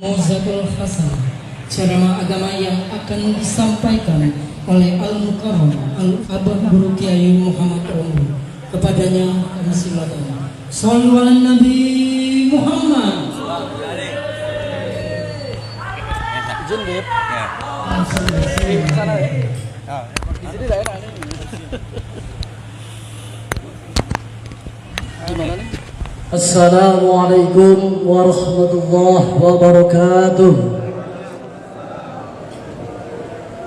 Mauzatul Hasan, ceramah agama yang akan disampaikan oleh Al-Mukarram Al-Abah Guru Kiai Muhammad Romli. Kepadanya kami silakan. Shallu ala Nabi Muhammad. Izin Bib. Di sana ya. Di sini enggak enak nih. Gimana nih? Assalamualaikum warahmatullahi wabarakatuh.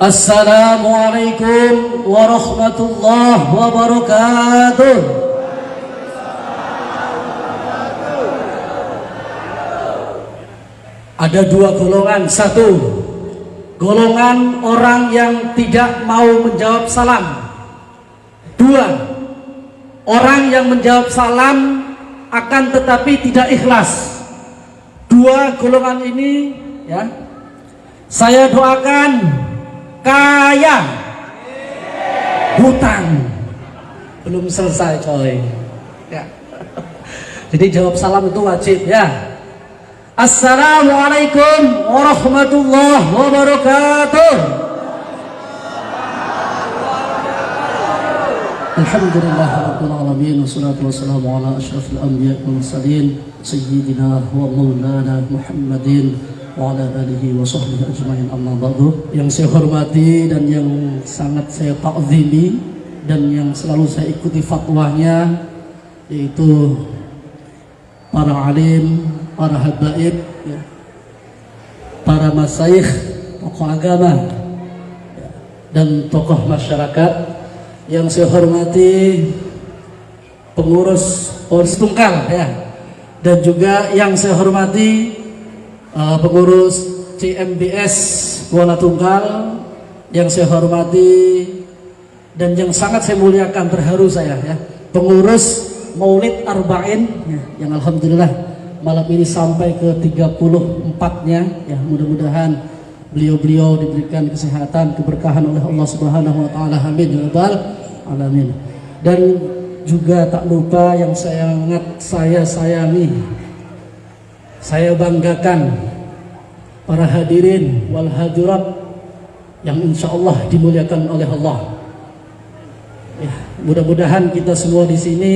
Assalamualaikum warahmatullahi wabarakatuh. Ada dua golongan. Satu, golongan orang yang tidak mau menjawab salam. Dua, orang yang menjawab salam akan tetapi tidak ikhlas. Dua golongan ini ya, saya doakan kaya hutang. Belum selesai coy ya. Jadi jawab salam itu wajib ya. Assalamualaikum warahmatullahi wabarakatuh. Alhamdulillah rabbil alamin, wassalatu wassalamu ala asyrafil anbiya'i wal mursalin sayyidina wa maulana Muhammadin wa ala alihi wa sahbihi ajmain, amma ba'du. Yang saya hormati dan yang sangat saya ta'zimi dan yang selalu saya ikuti fatwanya, yaitu para alim, para habaib ya, para masyayikh, tokoh agama ya, dan tokoh masyarakat. Yang saya hormati pengurus Polres Tungkal ya, dan juga yang saya hormati pengurus CMBS Kuala Tungkal, yang saya hormati dan yang sangat saya muliakan, terharu saya ya, pengurus Maulid Arba'in ya, yang alhamdulillah malam ini sampai ke 34-nya ya, mudah-mudahan beliau-beliau diberikan kesehatan, keberkahan oleh Allah Subhanahu wa taala. Amin ya rabbal alamin. Dan juga tak lupa yang sangat saya sayangi, saya banggakan, para hadirin wal hadirat yang insyaallah dimuliakan oleh Allah. Ya, mudah-mudahan kita semua di sini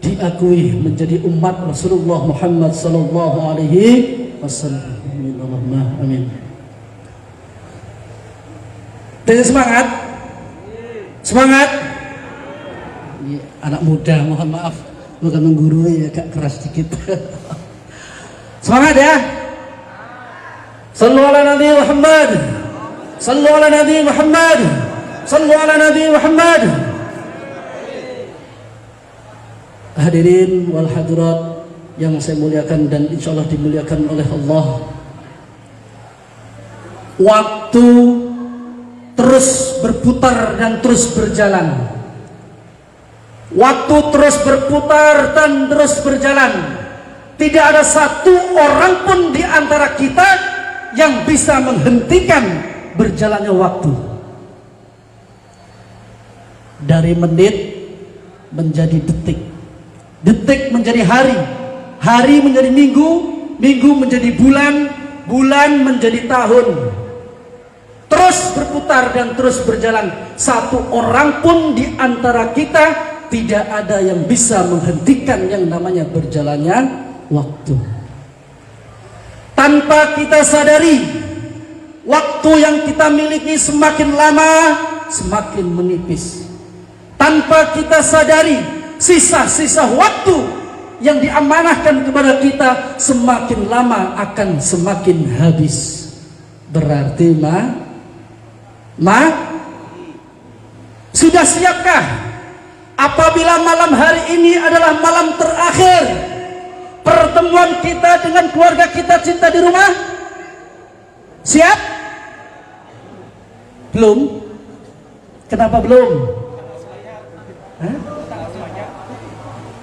diakui menjadi umat Rasulullah Muhammad sallallahu alaihi wasallam. Amin. Semangat, semangat. Ya, anak muda, mohon maaf, bukan menggurui, agak keras sedikit. Semangat ya. Sallu ala Nabi Muhammad. Sallu ala Nabi Muhammad. Sallu ala Nabi Muhammad. Hadirin wal hadirat yang saya muliakan dan insyaallah dimuliakan oleh Allah. Waktu terus berputar dan terus berjalan. Waktu terus berputar dan terus berjalan. Tidak ada satu orang pun di antara kita yang bisa menghentikan berjalannya waktu. Dari menit menjadi detik, detik menjadi hari, hari menjadi minggu, minggu menjadi bulan, bulan menjadi tahun. Terus berputar dan terus berjalan. Satu orang pun di antara kita tidak ada yang bisa menghentikan yang namanya berjalannya waktu. Tanpa kita sadari, waktu yang kita miliki semakin lama semakin menipis. Tanpa kita sadari, sisa-sisa waktu yang diamanahkan kepada kita semakin lama akan semakin habis. Berarti sudah siapkah apabila malam hari ini adalah malam terakhir pertemuan kita dengan keluarga kita cinta di rumah? Siap? Belum? Kenapa belum? Hah?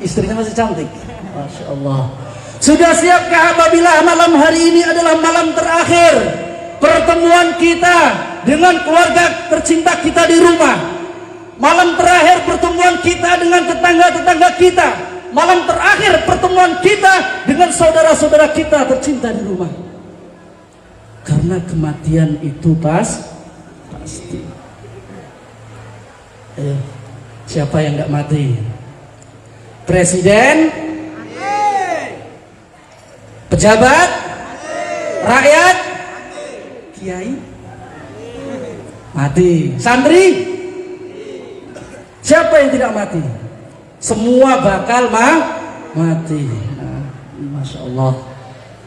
Istrinya masih cantik, Masya Allah. Sudah siapkah apabila malam hari ini adalah malam terakhir pertemuan kita dengan keluarga tercinta kita di rumah? Malam terakhir pertemuan kita dengan tetangga-tetangga kita. Malam terakhir pertemuan kita dengan saudara-saudara kita tercinta di rumah. Karena kematian itu pasti. Siapa yang nggak mati? Presiden, pejabat, rakyat, kiai, mati. Santri, siapa yang tidak mati? Semua bakal mati. Nah, Masya Allah,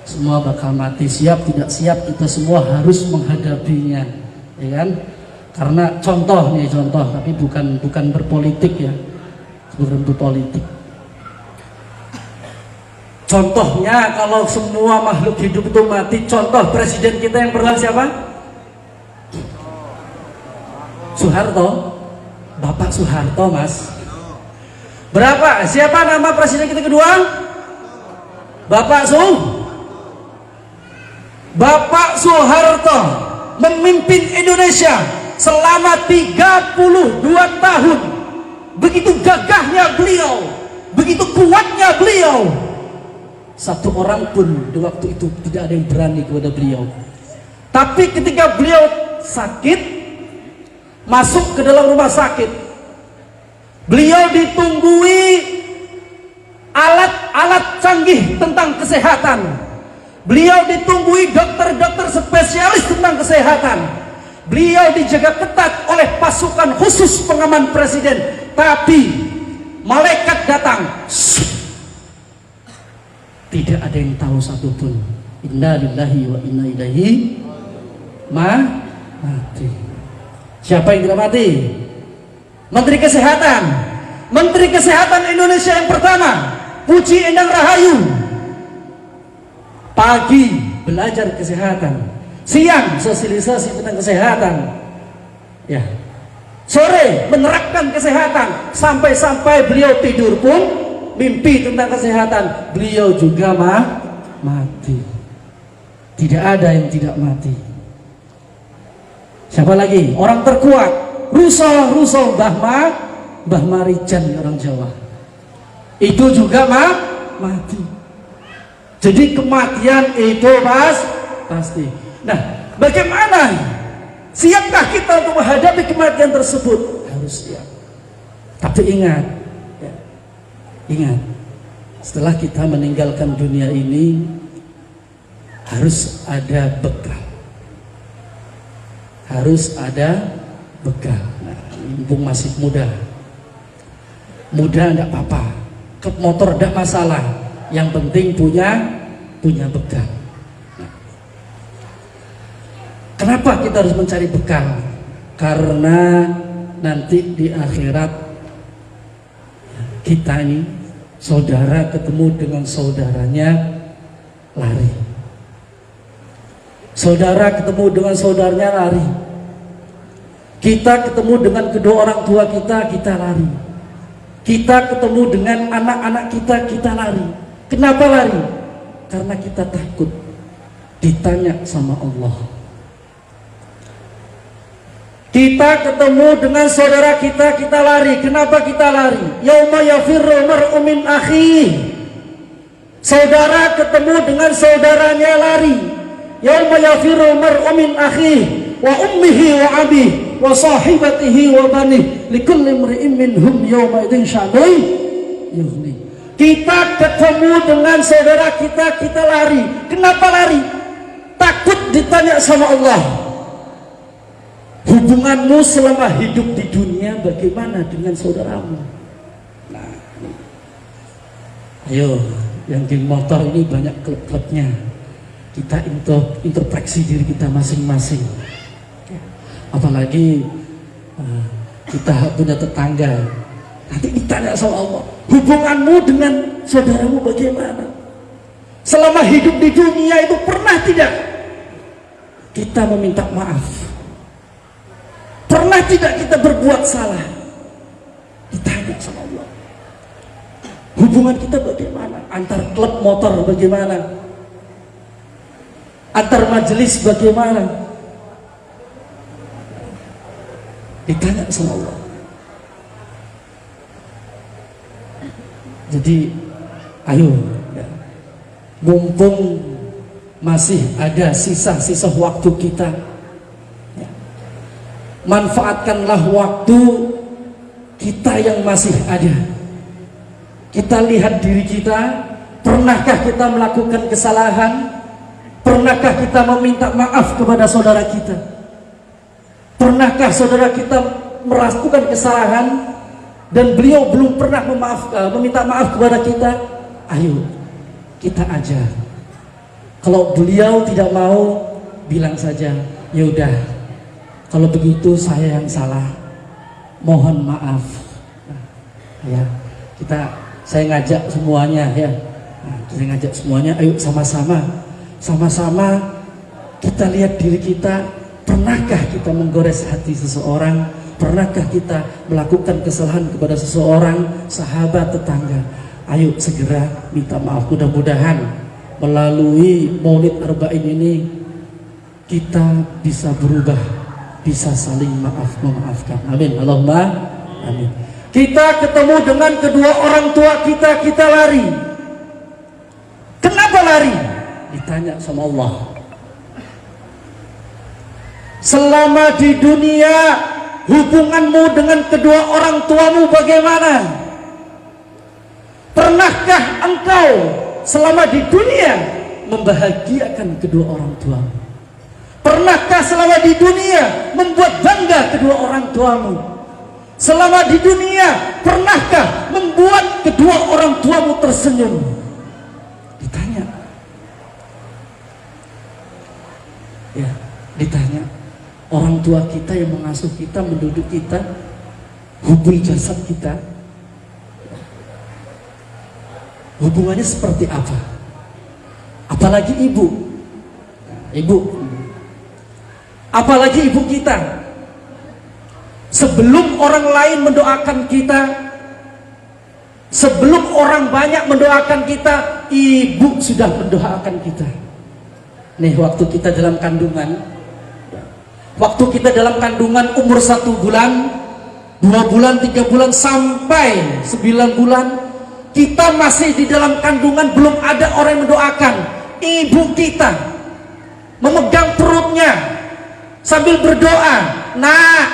semua bakal mati. Siap tidak siap, kita semua harus menghadapinya, ya kan? Karena contoh, tapi bukan berpolitik ya, bukan berpolitik. Contohnya kalau semua makhluk hidup itu mati, contoh presiden kita yang pernah siapa? Soeharto, Bapak Soeharto, Mas. Berapa? Siapa nama presiden kita kedua? Bapak Soeharto memimpin Indonesia selama 32 tahun. Begitu gagahnya beliau, begitu kuatnya beliau. Satu orang pun di waktu itu tidak ada yang berani kepada beliau. Tapi ketika beliau sakit, masuk ke dalam rumah sakit, beliau ditunggui alat-alat canggih tentang kesehatan. Beliau ditunggui dokter-dokter spesialis tentang kesehatan. Beliau dijaga ketat oleh pasukan khusus pengaman presiden. Tapi malaikat datang, tidak ada yang tahu satupun. Inna lillahi wa inna ilaihi mati. Siapa yang tidak mati? Menteri Kesehatan. Menteri Kesehatan Indonesia yang pertama, Puji Endang Rahayu. Pagi belajar kesehatan, siang sosialisasi tentang kesehatan, ya, sore menerapkan kesehatan, sampai beliau tidur pun mimpi tentang kesehatan. Beliau juga mati. Tidak ada yang tidak mati. Siapa lagi? Orang terkuat, Russo Mbah Marijan, orang Jawa. Itu juga mati. Jadi kematian itu pasti. Nah, bagaimana? Siapkah kita untuk menghadapi kematian tersebut? Harus siap. Tapi ingat, setelah kita meninggalkan dunia ini harus ada bekal. Nah, mumpung masih muda enggak apa-apa, ke motor enggak masalah, yang penting punya bekal. Nah, kenapa kita harus mencari bekal? Karena nanti di akhirat kita ini, saudara ketemu dengan saudaranya lari, saudara ketemu dengan saudaranya lari, kita ketemu dengan kedua orang tua kita lari, kita ketemu dengan anak-anak kita lari. Kenapa lari? Karena kita takut ditanya sama Allah. Kita ketemu dengan saudara kita lari. Kenapa kita lari? Yauma yafirru mar'u min akhihi. Saudara ketemu dengan saudaranya lari. Yauma yafirru mar'u min akhihi wa ummihi wa abihi wa sahibatihi wa banihi likulli imri'in minhum yawma idzin sya'nun yughni. Kita ketemu dengan saudara kita lari. Kenapa lari? Takut ditanya sama Allah. Hubunganmu selama hidup di dunia bagaimana dengan saudaramu? Nah, ayo, yang geng motor ini banyak klub-klubnya. Kita introspeksi diri kita masing-masing. Apalagi kita punya tetangga. Nanti ditanya sama Allah, hubunganmu dengan saudaramu bagaimana? Selama hidup di dunia itu pernah tidak kita meminta maaf? Pernah tidak kita berbuat salah? Ditanya sama Allah. Hubungan kita bagaimana? Antar klub motor bagaimana? Antar majelis bagaimana? Ditanya sama Allah. Jadi ayo, mumpung masih ada sisa-sisa waktu kita. Ya. Manfaatkanlah waktu kita yang masih ada. Kita lihat diri kita, pernahkah kita melakukan kesalahan? Pernahkah kita meminta maaf kepada saudara kita? Pernahkah saudara kita melakukan kesalahan dan beliau belum pernah meminta maaf kepada kita? Ayo kita ajar. Kalau beliau tidak mau, bilang saja, ya udah, kalau begitu saya yang salah, mohon maaf. Nah, ya, saya ngajak semuanya ya. Nah, saya ngajak semuanya, ayo sama-sama kita lihat diri kita. Pernahkah kita menggores hati seseorang? Pernahkah kita melakukan kesalahan kepada seseorang, sahabat, tetangga? Ayo segera minta maaf. Mudah-mudahan melalui Maulid Arba'in ini kita bisa berubah, bisa saling memaafkan. Amin. Allahumma amin. Kita ketemu dengan kedua orang tua kita, kita lari. Kenapa lari? Ditanya sama Allah. Selama di dunia, hubunganmu dengan kedua orang tuamu bagaimana? Pernahkah engkau selama di dunia membahagiakan kedua orang tuamu? Pernahkah selama di dunia membuat bangga kedua orang tuamu? Selama di dunia, pernahkah membuat kedua orang tuamu tersenyum? Ditanya. Ya, ditanya. Orang tua kita yang mengasuh kita, mendidik kita, hubul jasad kita, hubungannya seperti apa? Apalagi ibu. Apalagi ibu kita. Sebelum orang lain mendoakan kita, sebelum orang banyak mendoakan kita, ibu sudah mendoakan kita. Nih, waktu kita dalam kandungan, umur 1 bulan, 2 bulan, 3 bulan, sampai 9 bulan, kita masih di dalam kandungan, belum ada orang yang mendoakan. Ibu kita memegang perutnya sambil berdoa, "Nak,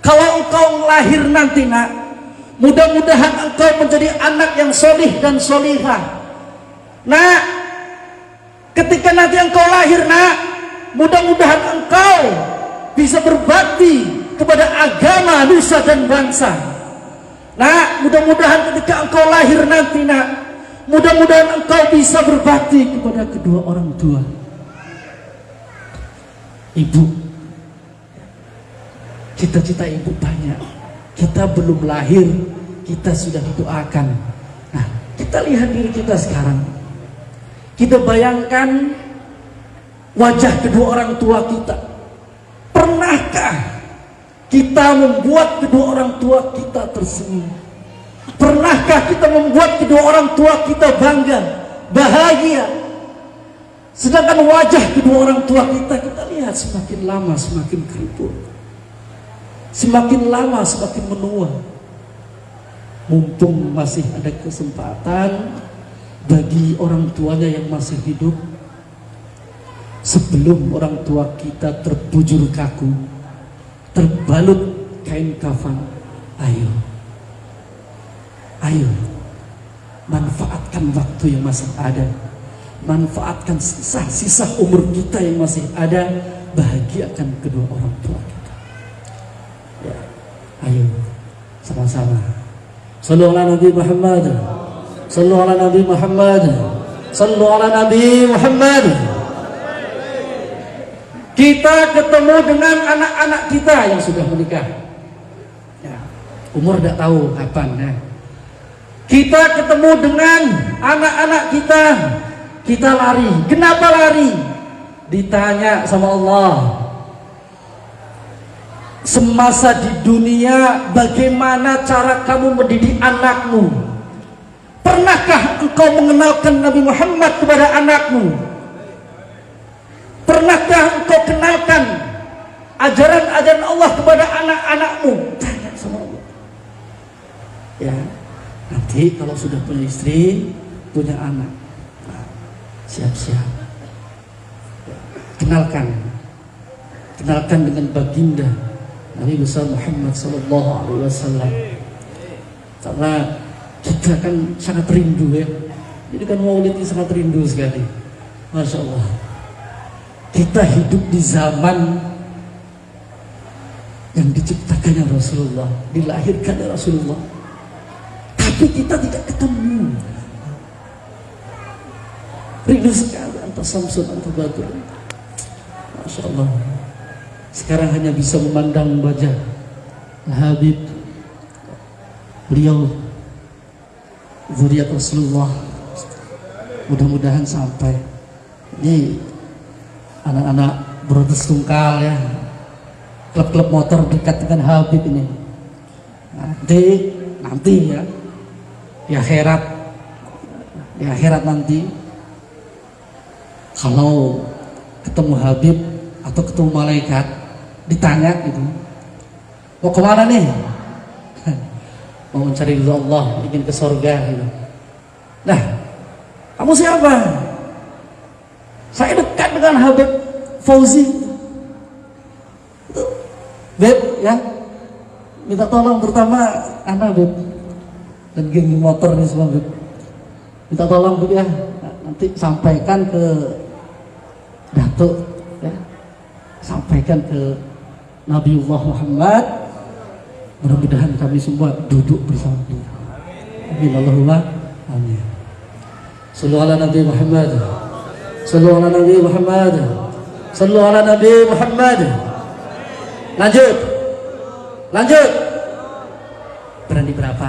kalau engkau lahir nanti, nak, mudah-mudahan engkau menjadi anak yang solih dan solihah. Nak, ketika nanti engkau lahir, nak, mudah-mudahan engkau bisa berbakti kepada agama, nusa dan bangsa. Nak, mudah-mudahan ketika engkau lahir nanti, nak, mudah-mudahan engkau bisa berbakti kepada kedua orang tua." Ibu, cita-cita ibu banyak. Kita belum lahir, kita sudah didoakan. Nah, kita lihat diri kita sekarang. Kita bayangkan wajah kedua orang tua kita. Pernahkah kita membuat kedua orang tua kita tersenyum? Pernahkah kita membuat kedua orang tua kita bangga, bahagia? Sedangkan wajah kedua orang tua kita lihat semakin lama semakin keriput, semakin lama semakin menua. Mumpung masih ada kesempatan bagi orang tuanya yang masih hidup, sebelum orang tua kita terbujur kaku, terbalut kain kafan, ayo manfaatkan waktu yang masih ada, manfaatkan sisa umur kita yang masih ada, bahagiakan kedua orang tua kita. Ya, ayo sama-sama. Sallu ala Nabi Muhammad. Sallu ala Nabi Muhammad. Sallu ala Nabi Muhammad. Kita ketemu dengan anak-anak kita yang sudah menikah. Ya, umur tidak tahu kapan ya. Kita ketemu dengan anak-anak kita, kita lari. Kenapa lari? Ditanya sama Allah, semasa di dunia bagaimana cara kamu mendidik anakmu? Pernahkah engkau mengenalkan Nabi Muhammad kepada anakmu? Pernahkah engkau kenalkan ajaran-ajaran Allah kepada anak-anakmu? Tanya sama Allah. Ya, nanti kalau sudah punya istri, punya anak, siap-siap. Kenalkan dengan baginda Nabi besar Muhammad Sallallahu Alaihi Wasallam. Karena kita kan sangat rindu ya. Jadi kan maulid ini sangat rindu sekali. Masya Allah. Kita hidup di zaman yang diciptakannya Rasulullah, dilahirkannya Rasulullah, tapi kita tidak ketemu. Rindu sekali antara Samsun, antara Badr. Masya Allah. Sekarang hanya bisa memandang wajah Habib, beliau zuriat Rasulullah. Mudah-mudahan sampai. Ini anak-anak Brothers Tungkal ya, klub-klub motor dekat dengan Habib ini. Nanti ya, di akhirat nanti, kalau ketemu Habib atau ketemu malaikat, ditanya gitu, mau kemana nih? Mau mencari ridho Allah, ingin ke surga gitu. Nah, kamu siapa? Saya dekat dengan Habib Fauzi. Beb ya, minta tolong terutama anak Beb dan geng motor ini semua Beb. Minta tolong Beb ya, nanti sampaikan ke Datuk ya, sampaikan ke Nabiullah Muhammad. Mudah-mudahan kami semua duduk bersama beliau. Amin Allahumma amin. Sallu ala Nabi Muhammad. Sallu ala Nabi Muhammad. Sallu ala Nabi Muhammad. Lanjut. Berani berapa?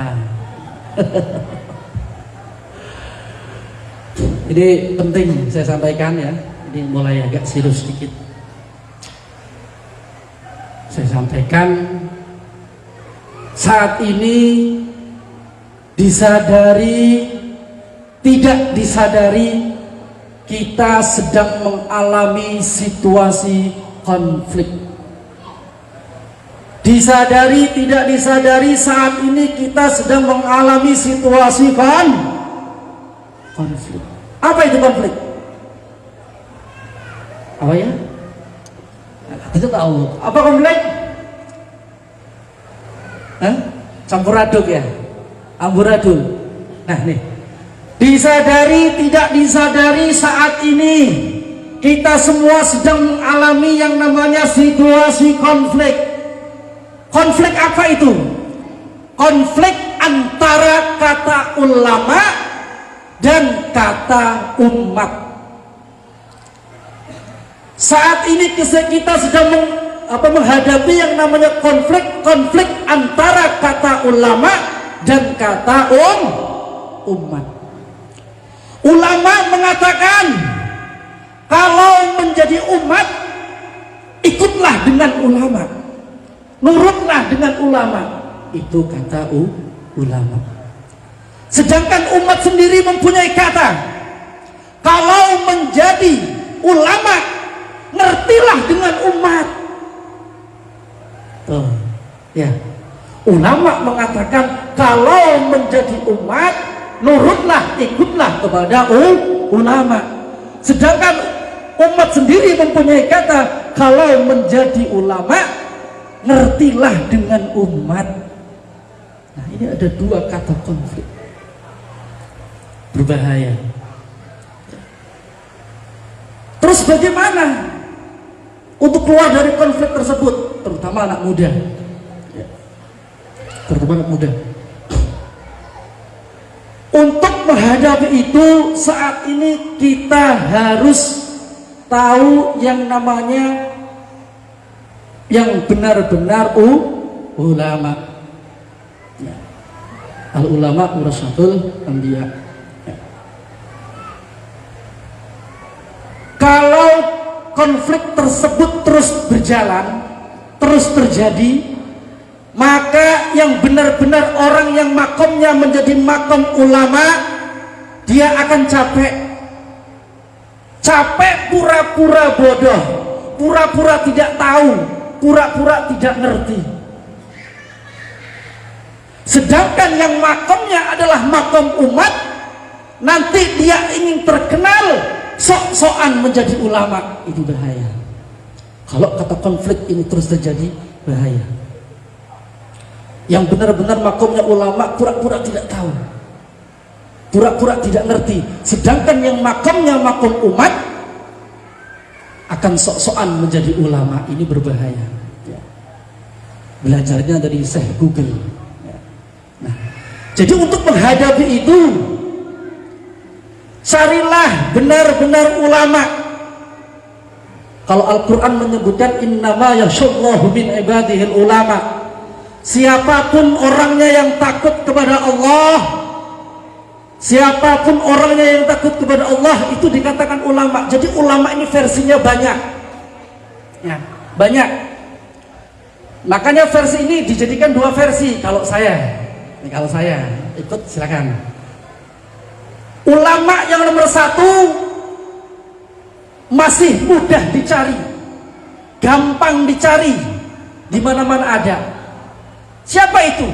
Ini penting saya sampaikan ya. Ini mulai agak serius sedikit. Saya sampaikan, saat ini disadari tidak disadari kita sedang mengalami situasi konflik. Disadari tidak disadari saat ini kita sedang mengalami situasi konflik. Apa itu konflik? Apa ya? Kita tahu. Apa konflik? Campur aduk ya, amburadul. Nah nih, disadari tidak disadari saat ini kita semua sedang mengalami yang namanya situasi konflik. Konflik apa itu? Konflik antara kata ulama dan kata umat. Saat ini kita sedang menghadapi yang namanya konflik antara kata ulama dan kata umat. Ulama mengatakan kalau menjadi umat ikutlah dengan ulama, nurutlah dengan ulama. Itu kata ulama. Sedangkan umat sendiri mempunyai kata kalau menjadi ulama ngertilah dengan umat. Ya, ulama mengatakan kalau menjadi umat nurutlah, ikutlah kepada ulama. Sedangkan umat sendiri mempunyai kata kalau menjadi ulama ngertilah dengan umat. Nah, ini ada dua kata konflik berbahaya. Terus bagaimana untuk keluar dari konflik tersebut, terutama anak muda? Terutama anak muda. Untuk menghadapi itu, saat ini kita harus tahu yang namanya yang benar-benar ulama. Al ulama warasatul anbiya. Kalau konflik tersebut terus berjalan, terus terjadi, maka yang benar-benar orang yang makomnya menjadi makom ulama, dia akan capek pura-pura bodoh, pura-pura tidak tahu, pura-pura tidak ngerti. Sedangkan yang makomnya adalah makom umat, nanti dia ingin terkenal, sok-sokan menjadi ulama itu bahaya. Kalau kata konflik ini terus terjadi, bahaya. Yang benar-benar makomnya ulama pura-pura tidak tahu, pura-pura tidak ngerti. Sedangkan yang makomnya makom umat akan sok-sokan menjadi ulama, ini berbahaya. Belajarnya dari Syekh Google. Nah, jadi untuk menghadapi itu, carilah benar-benar ulama. Kalau Al-Quran menyebutkan innama yakhshallahu min ibadihil ulama, siapapun orangnya yang takut kepada Allah, siapapun orangnya yang takut kepada Allah, itu dikatakan ulama. Jadi ulama ini versinya banyak ya, banyak. Makanya versi ini dijadikan dua versi. Kalau saya ikut silakan. Ulama yang nomor satu masih mudah dicari, gampang dicari, di mana-mana ada. Siapa itu?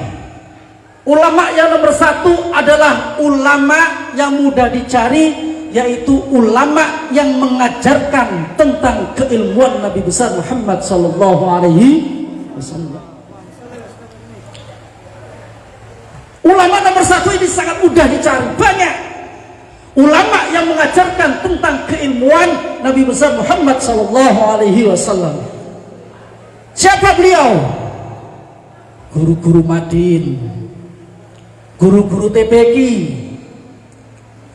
Ulama yang nomor satu adalah ulama yang mudah dicari, yaitu ulama yang mengajarkan tentang keilmuan Nabi besar Muhammad sallallahu alaihi wasallam. Ulama nomor satu ini sangat mudah dicari, banyak. Ulama yang mengajarkan tentang keilmuan Nabi besar Muhammad sallallahu alaihi wasallam. Siapa beliau? Guru-guru Madin, guru-guru TPQ,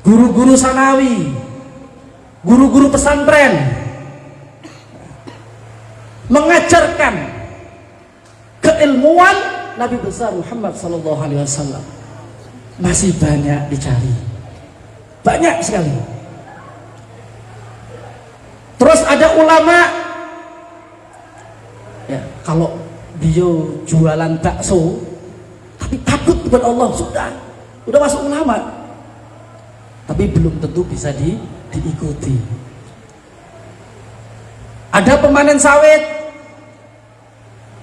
guru-guru Sanawi, guru-guru pesantren, mengajarkan keilmuan Nabi besar Muhammad sallallahu alaihi wasallam. Masih banyak dicari, banyak sekali. Terus ada ulama ya, kalau beliau jualan bakso tapi takut kepada Allah, sudah masuk ulama, tapi belum tentu bisa diikuti. Ada pemanen sawit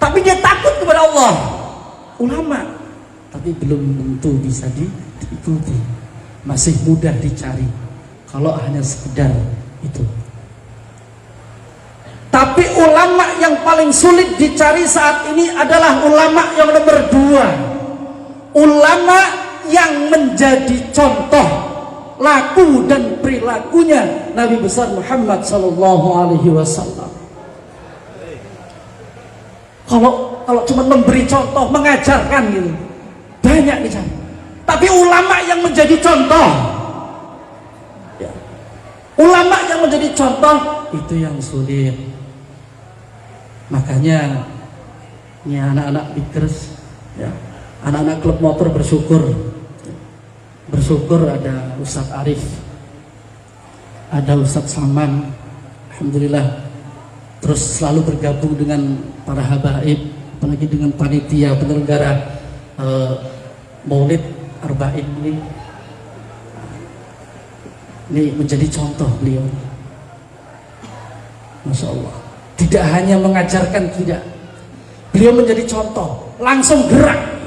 tapi dia takut kepada Allah, ulama, tapi belum tentu bisa diikuti. Masih mudah dicari kalau hanya sekedar itu. Tapi ulama yang paling sulit dicari saat ini adalah ulama yang nomor dua, ulama yang menjadi contoh laku dan perilakunya Nabi besar Muhammad sallallahu alaihi wasallam. Kalau cuma memberi contoh, mengajarkan gitu, banyak dicari. Tapi ulama yang menjadi contoh, ya, ulama yang menjadi contoh itu yang sulit. Makanya ini anak-anak Bikers, ya, anak-anak klub motor bersyukur ada Ustadz Arif, ada Ustadz Saman, alhamdulillah. Terus selalu bergabung dengan para habaib, apalagi dengan panitia penyelenggara Maulid Arba'in ini menjadi contoh beliau. Masya Allah. Tidak hanya mengajarkan, tidak, beliau menjadi contoh, langsung gerak.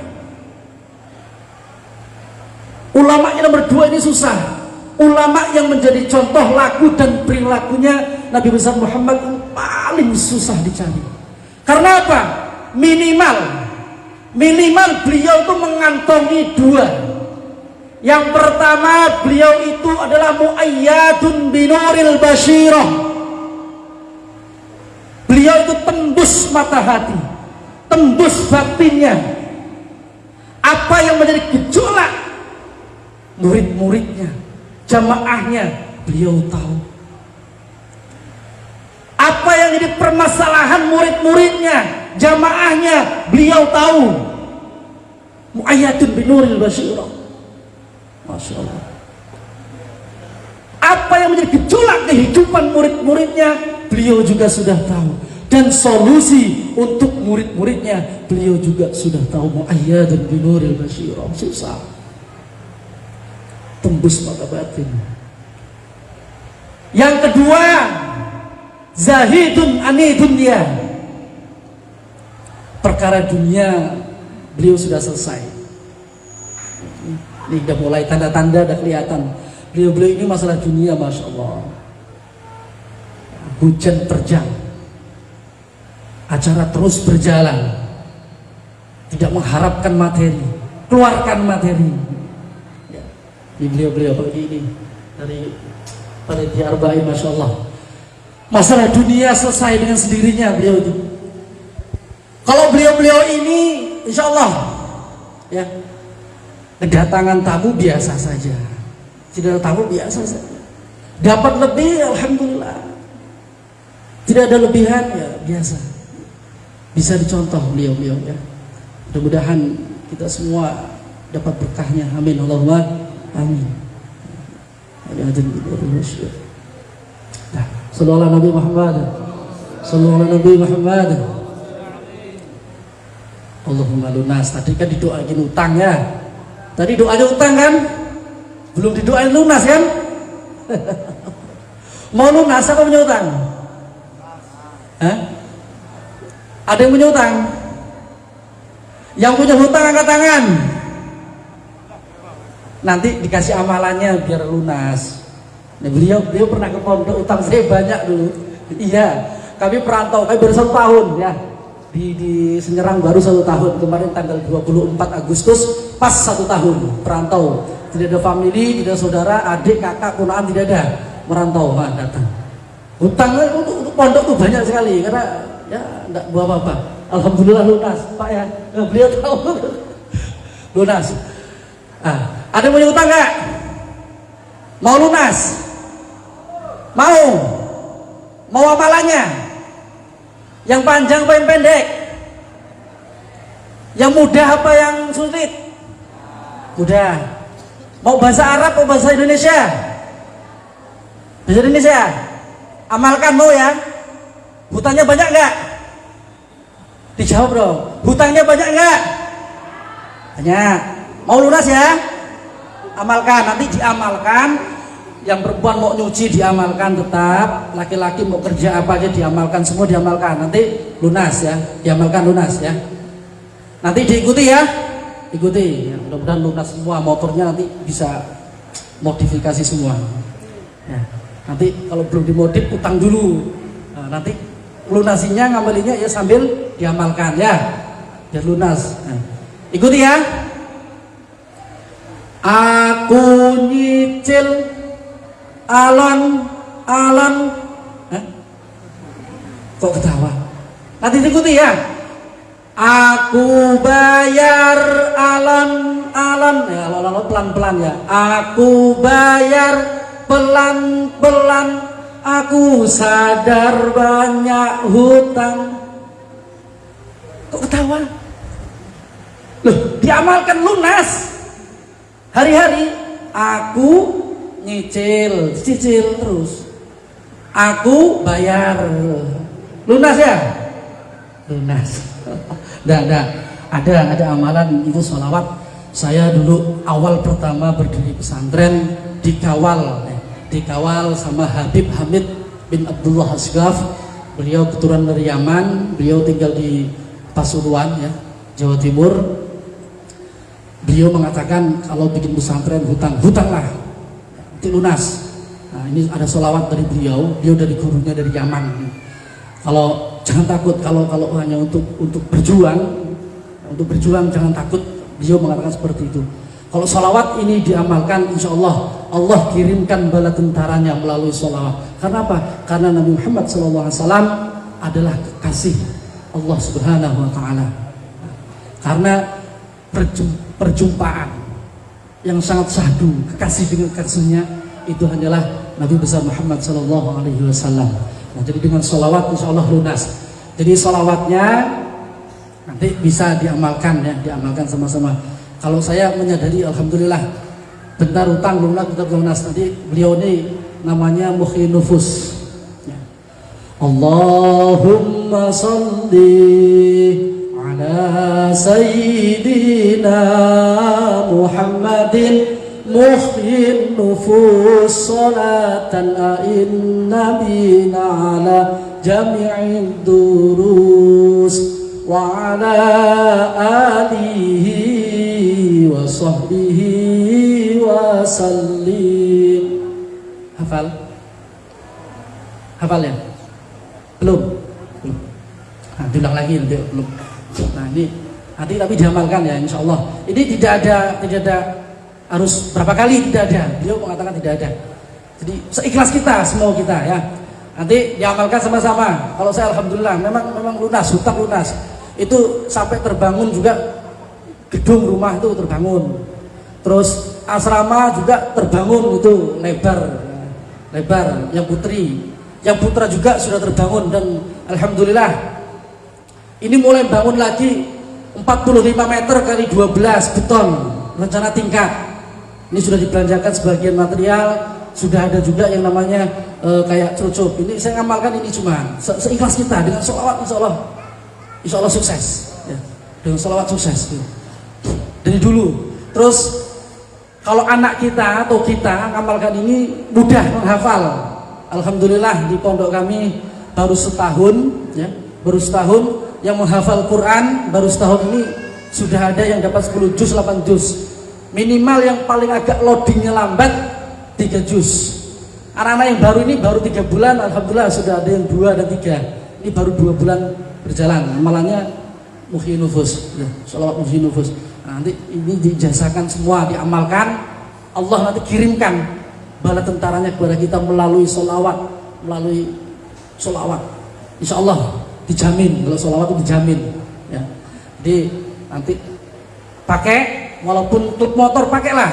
Ulama yang nomor dua ini susah. Ulama yang menjadi contoh laku dan perilakunya Nabi besar Muhammad yang paling susah dicari. Karena apa? Minimal beliau itu mengantongi dua. Yang pertama, beliau itu adalah muayyadun binuril basyirah. Beliau itu tembus mata hati, tembus batinnya. Apa yang menjadi gejolak murid-muridnya, jamaahnya, beliau tahu. Apa yang jadi permasalahan murid-muridnya, jamaahnya, beliau tahu. Muayyadun binuril basyirah. Masya Allah. Apa yang menjadi gejolak kehidupan murid-muridnya, beliau juga sudah tahu. Dan solusi untuk murid-muridnya, beliau juga sudah tahu. Muayyadun binuril basyirah. Susah, tembus mata batin. Yang kedua, zahidun ani dunya. Perkara dunia beliau sudah selesai. Ini udah mulai tanda-tanda, udah kelihatan. Beliau ini masalah dunia, Masya Allah. hujan terjang, acara terus berjalan, tidak mengharapkan materi, keluarkan materi. Ya. Di beliau-beliau pagi ini dari panitia Arba'in, Masya Allah, masalah dunia selesai dengan sendirinya beliau itu. Kalau beliau-beliau ini insya Allah ya, kedatangan tamu biasa saja, tidak ada tamu biasa saja, dapat lebih alhamdulillah, tidak ada lebihan ya biasa, bisa dicontoh beliau-beliau ya. Mudah-mudahan kita semua dapat berkahnya, amin Allahumma amin. Nah, sallallahu alaihi Nabi Muhammad, sallallahu alaihi Nabi Muhammad. Allahumma lunas. Tadi kan didoain utang ya. Tadi doanya utang kan? Belum didoain lunas kan? Mau lunas apa punya utang? Hah? Ada yang punya utang? Yang punya hutang angkat tangan. Nanti dikasih amalannya biar lunas. Nah, beliau pernah ke pondok, utang saya banyak dulu. Iya, kami perantau, kami baru 1 tahun ya. Di Senyerang baru 1 tahun, kemarin tanggal 24 Agustus pas 1 tahun perantau, tidak ada family, tidak ada saudara, adik, kakak, ponakan tidak ada, merantau, datang. Hutangnya untuk pondok tuh banyak sekali karena ya enggak buat apa-apa. Alhamdulillah lunas, Pak ya. Nah, beliau tahu lunas. Ada yang punya hutang nggak? Mau lunas? Mau amalannya? Yang panjang apa yang pendek? Yang mudah apa yang sulit? Mudah. Mau bahasa Arab atau bahasa Indonesia? Bahasa Indonesia. Amalkan mau ya. Hutangnya banyak nggak? Dijawab dong. Hutangnya banyak nggak? Banyak. Mau lunas ya? Amalkan. Nanti diamalkan. Yang perempuan mau nyuci diamalkan tetap, laki-laki mau kerja apa aja diamalkan, semua diamalkan. Nanti lunas ya, diamalkan lunas ya. Nanti diikuti ya, ikuti. Ya, mudah-mudahan lunas semua, motornya nanti bisa modifikasi semua. Ya, nanti kalau belum dimodif utang dulu. Nah, nanti lunasinya ngambalinya ya sambil diamalkan ya, biar lunas. Nah, ikuti ya. Aku nyicil alon, kok ketawa? Nanti ikuti ya. Aku bayar alon, ya alon pelan-pelan ya. Aku bayar pelan-pelan. Aku sadar banyak hutang. Kok ketawa? Loh, diamalkan lunas. Hari-hari aku cicil terus, aku bayar, lunas ya, lunas. Ada amalan itu sholawat. Saya dulu awal pertama berdiri pesantren dikawal sama Habib Hamid bin Abdullah Asghaf. Beliau keturunan dari Yaman, beliau tinggal di Pasuruan ya, Jawa Timur. Beliau mengatakan kalau bikin pesantren hutanglah lunas. Nah, ini ada sholawat dari beliau dari gurunya dari Yaman. Kalau jangan takut, kalau hanya untuk berjuang jangan takut. Beliau mengatakan seperti itu. Kalau sholawat ini diamalkan, insya Allah Allah kirimkan bala tentaranya melalui sholawat. Karena apa? Karena Nabi Muhammad SAW adalah kekasih Allah Subhanahu Wa Taala. Karena perjumpaan yang sangat syahdu, kekasih dengan kekasihnya itu hanyalah Nabi besar Muhammad Sallallahu Alaihi Wasallam. Nah, jadi dengan sholawat insya Allah lunas. Jadi sholawatnya nanti bisa diamalkan ya, diamalkan sama-sama. Kalau saya menyadari, alhamdulillah, bentar utang lunas. Nanti beliau ini namanya Muhyi Nufus. Ya. Allahumma salli ala sayyidina Muhammadin muhyin nufus salatan a'inna bina ala jami'id durus wa ala alihi wa sahbihi wa sallim. Hafal ya? Belum. Belum. Nah, diulang lagi nanti belum. Nah, ini nanti tapi diamalkan ya insya Allah. Ini tidak ada harus berapa kali, tidak ada. Beliau mengatakan tidak ada. Jadi seikhlas kita, semua kita ya. Nanti diamalkan sama-sama. Kalau saya alhamdulillah memang lunas, hutang lunas. Itu sampai terbangun juga gedung rumah itu terbangun. Terus asrama juga terbangun itu lebar yang putri. Yang putra juga sudah terbangun dan alhamdulillah ini mulai bangun lagi 45 meter kali 12 beton rencana tingkat. Ini sudah dibelanjakan sebagian material, sudah ada juga yang namanya kayak cerucup. Ini saya ngamalkan ini cuma seikhlas kita dengan sholawat insya Allah sukses ya. Dengan sholawat sukses ya. Dari dulu. Terus kalau anak kita atau kita ngamalkan ini mudah menghafal. Alhamdulillah di pondok kami baru setahun ya, baru setahun yang menghafal Quran, baru setahun ini sudah ada yang dapat 10 juz, 8 juz. Minimal yang paling agak loadingnya lambat 3 juz. Anak-anak yang baru ini baru 3 bulan, alhamdulillah sudah ada yang 2 dan 3. Ini baru 2 bulan berjalan. Amalannya muhyi nufus, ya, sholawat muhyi nufus. Nah, nanti ini dijazakan semua, diamalkan. Allah nanti kirimkan bala tentaranya kepada kita melalui sholawat, insya Allah dijamin. Kalau sholawat itu dijamin ya. Jadi nanti pakai, walaupun klub motor pakailah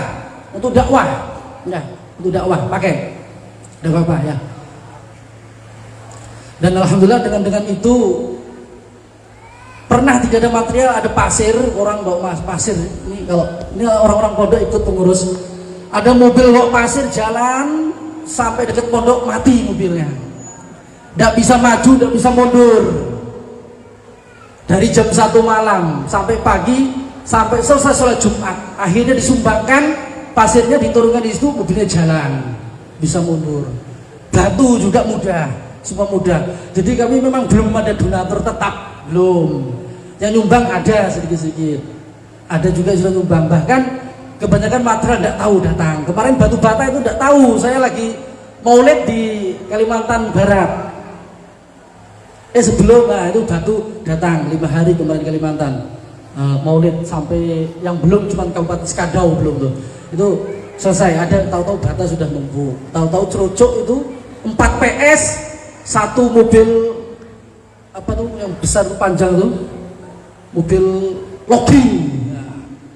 untuk dakwah ya, untuk dakwah pakai, tidak apa-apa ya. Dan alhamdulillah dengan itu pernah tidak ada material, ada pasir, orang bawa pasir. Ini kalau ini orang-orang pondok ikut pengurus, ada mobil bawa pasir jalan sampai dekat pondok, mati mobilnya, tidak bisa maju, tidak bisa mundur. Dari jam 1 malam sampai pagi, sampai selesai sholat Jumat, akhirnya disumbangkan pasirnya, diturunkan di situ, mobilnya jalan, bisa mundur. Batu juga mudah, semua mudah. Jadi kami memang belum ada donatur tetap, belum. Yang nyumbang ada sedikit-sedikit, ada juga yang sudah nyumbang. Bahkan kebanyakan material tidak tahu datang. Kemarin batu bata itu tidak tahu, saya lagi maulid di Kalimantan Barat. Sebelum itu batu datang 5 hari kemarin Kalimantan. Maulid sampai yang belum cuma Kabupaten Skadau belum tuh. Itu selesai, ada tahu-tahu bata sudah numpuk. Tahu-tahu cerucuk itu 4 PS, 1 mobil apa tuh yang besar panjang tuh, mobil logging.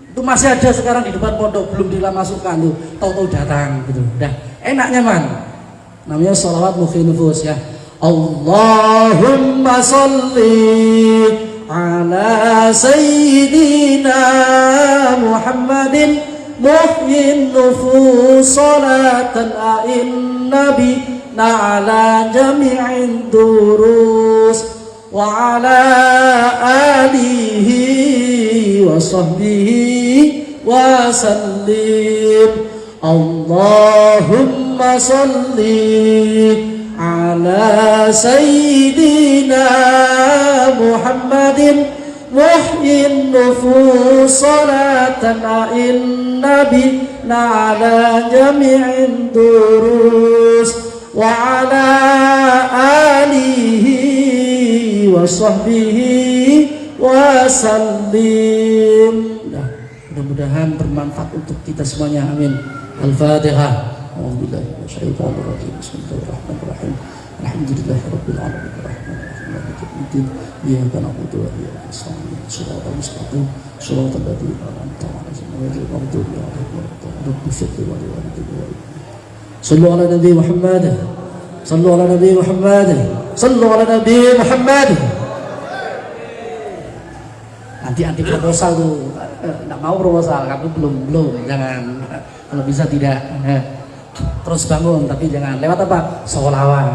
Itu masih ada sekarang di depan pondok, belum dimasukkan tuh. Tahu-tahu datang gitu. Dah enaknya man. Namanya sholawat muhyi nufus ya. Allahumma salli ala sayyidina Muhammadin muhyin nufus salatan a'in nabi ala jami'in durus wa ala alihi wa sahbihi wa sallim. Allahumma salli ala sayyidina Muhammadin muhyin nufus salatan a'in nabi ala jami'in durus wa ala alihi wa sahbihi wa sallim. Mudah-mudahan bermanfaat untuk kita semuanya, amin. Al-Fatihah. A'udzubillahi minasyaitonir rajim. Bismillahirrahmanirrahim. Alhamdulillahirabbil alamin. Arrahmanirrahim. Maliki yaumiddin. Iyyaka na'budu wa iyyaka nasta'in. Shiratal mustaqim. Shiratal ladzina an'amta 'alaihim ghairil maghdubi 'alaihim waladdallin. Rabbi ighfir li walidayya. Sallu ala nabi Muhammad. Sallu ala nabi Muhammad. Sallu ala nabi Muhammad. Anti proposal tuh, nggak mau proposal, kamu belum, jangan. Kalau bisa tidak, terus bangun, tapi jangan lewat apa? Sholawat,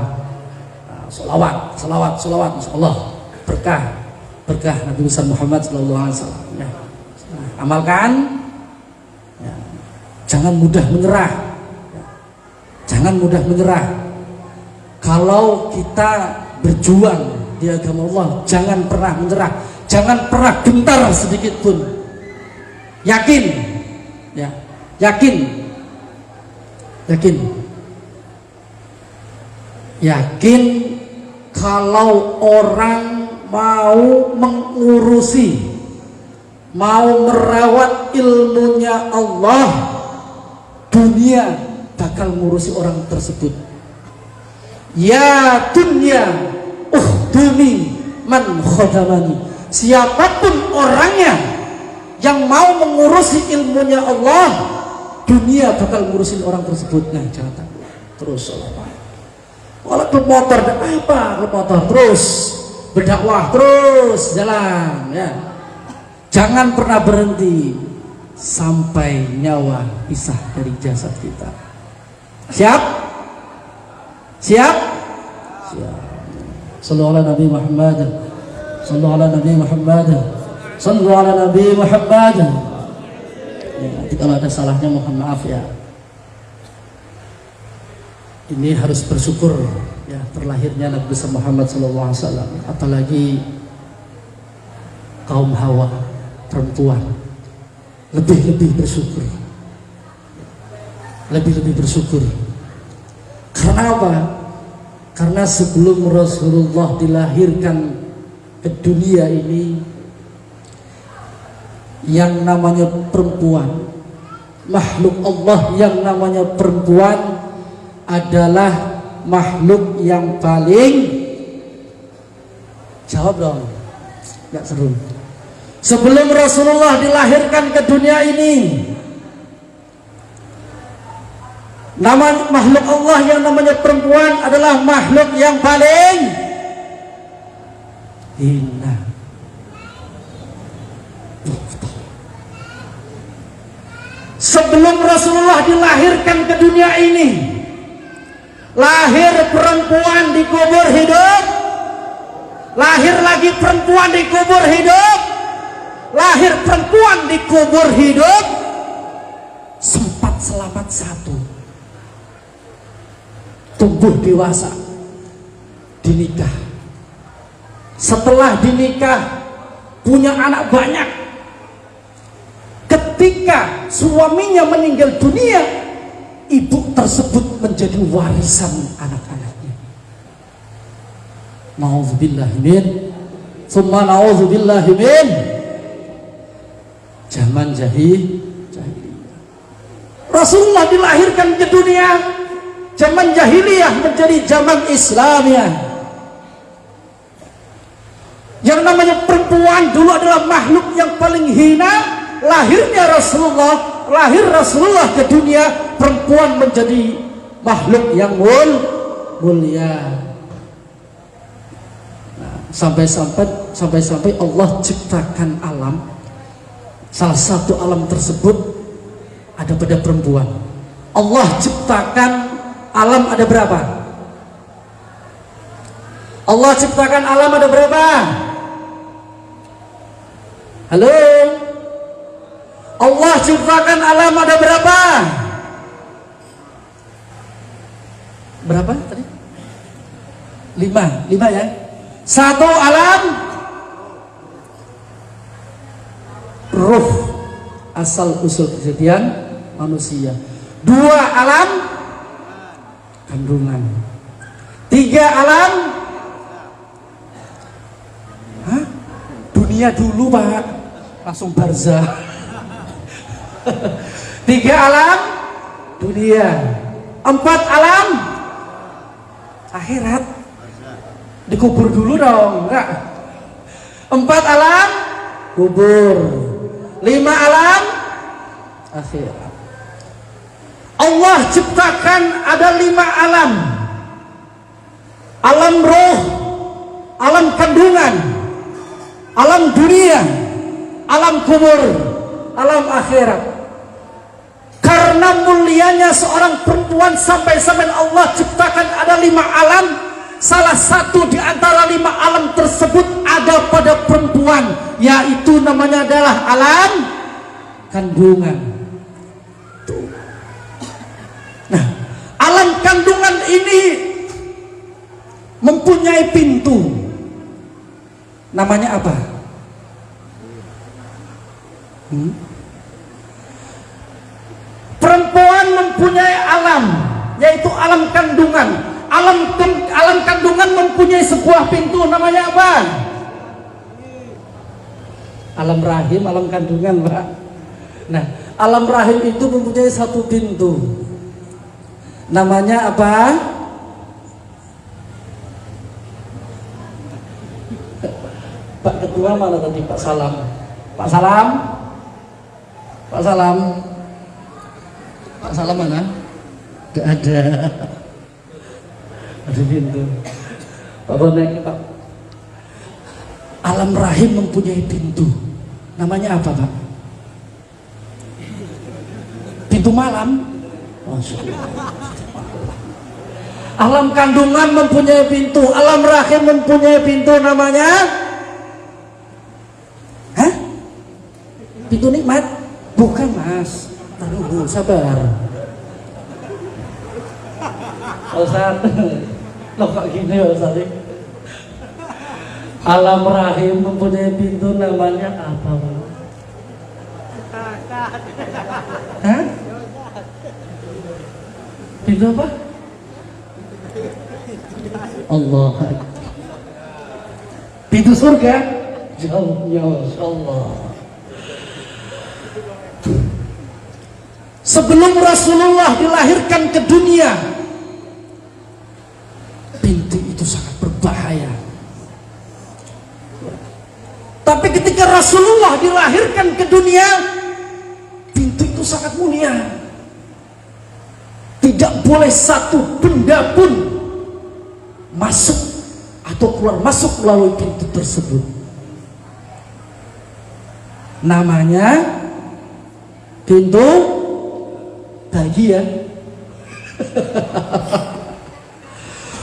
insya Allah berkah Nabi besar Muhammad Sallallahu Alaihi Wasallam. Ya. Amalkan, ya. Jangan mudah menyerah, ya. Jangan mudah menyerah. Kalau kita berjuang di agama Allah, jangan pernah menyerah. Jangan pernah gentar sedikit pun. Yakin, ya, yakin. kalau orang mau mengurusi, mau merawat ilmunya Allah, dunia bakal ngurusi orang tersebut. Ya dunya uhduni man khadamani. Siapapun orangnya yang mau mengurusi ilmunya Allah, dunia bakal ngurusin orang tersebut. Nah, jangan takut. Terus kalau klub motor, apa klub motor? Terus berdakwah, terus jalan ya. Jangan pernah berhenti sampai nyawa pisah dari jasad kita. Siap? Siap? Siap. Sallu ala Nabi Muhammad. Sallu ala Nabi Muhammad. Sallu ala Nabi Muhammad. Ya, nanti kalau ada salahnya mohon maaf ya. Ini harus bersyukur ya terlahirnya Nabi besar Muhammad SAW. Apalagi kaum Hawa, perempuan, lebih bersyukur. Lebih bersyukur. Karena apa? Karena sebelum Rasulullah dilahirkan ke dunia ini, yang namanya perempuan, makhluk Allah yang namanya perempuan adalah makhluk yang paling, jawab dong, nggak seru. Sebelum Rasulullah dilahirkan ke dunia ini, nama makhluk Allah yang namanya perempuan adalah makhluk yang paling hina. Sebelum Rasulullah dilahirkan ke dunia ini, lahir perempuan dikubur hidup, lahir lagi perempuan dikubur hidup, lahir perempuan dikubur hidup, sempat selamat satu, tumbuh dewasa, dinikah. Setelah dinikah punya anak banyak. Ketika suaminya meninggal dunia, ibu tersebut menjadi warisan anak-anaknya. Na'udzubillahi min, summa na'udzubillahi min zaman jahiliyah. Rasulullah dilahirkan ke dunia zaman jahiliyah menjadi zaman Islamiyah. Yang namanya perempuan dulu adalah makhluk yang paling hina. Lahirnya Rasulullah, lahir Rasulullah ke dunia, perempuan menjadi makhluk yang mulia. Nah, sampai Allah ciptakan alam. Salah satu alam tersebut ada pada perempuan. Allah ciptakan alam ada berapa? Allah ciptakan alam ada berapa? Halo? Allah ciptakan alam ada berapa? Berapa tadi? 5 ya. Satu alam ruh, asal usul kejadian manusia. 2 alam kandungan. 3 alam dunia dulu Pak, langsung barzah. 3 alam dunia. 4 alam akhirat. Dikubur dulu dong, enggak? 4 alam kubur. 5 alam akhirat. Allah ciptakan ada 5 alam. Alam roh, alam kandungan, alam dunia, alam kubur, alam akhirat. Karena mulianya seorang perempuan sampai Allah ciptakan ada 5 alam. Salah satu di antara 5 alam tersebut ada pada perempuan, yaitu namanya adalah alam kandungan. Nah, alam kandungan ini mempunyai pintu. Namanya apa? Perempuan mempunyai alam, yaitu alam kandungan. Alam kandungan mempunyai mempunyai sebuah pintu, namanya apa? Alam rahim, alam kandungan, Pak. Nah, alam rahim itu mempunyai satu pintu, namanya apa? Pak Ketua mana tadi? Pak Salam. Pak Salam? Pak Salam? Pak Salam mana? Gak ada. Ada pintu. Pak Bonek, Pak. Alam rahim mempunyai pintu. Namanya apa, Pak? Pintu malam. Masya Allah. Alam kandungan mempunyai pintu. Alam rahim mempunyai pintu, namanya? Hah? Pintu nikmat? Bukan, Mas. Tunggu, sabar. Ustaz, lo kok gini ya Ustaz? Alam rahim mempunyai pintu, namanya apa, Pak? Hah? Pintu apa? Allah. Pintu surga? Ya Allah. Sebelum Rasulullah dilahirkan ke dunia, pintu itu sangat berbahaya. Tapi ketika Rasulullah dilahirkan ke dunia, pintu itu sangat mulia. Tidak boleh satu benda pun masuk atau keluar masuk melalui pintu tersebut. Namanya pintu bahagia.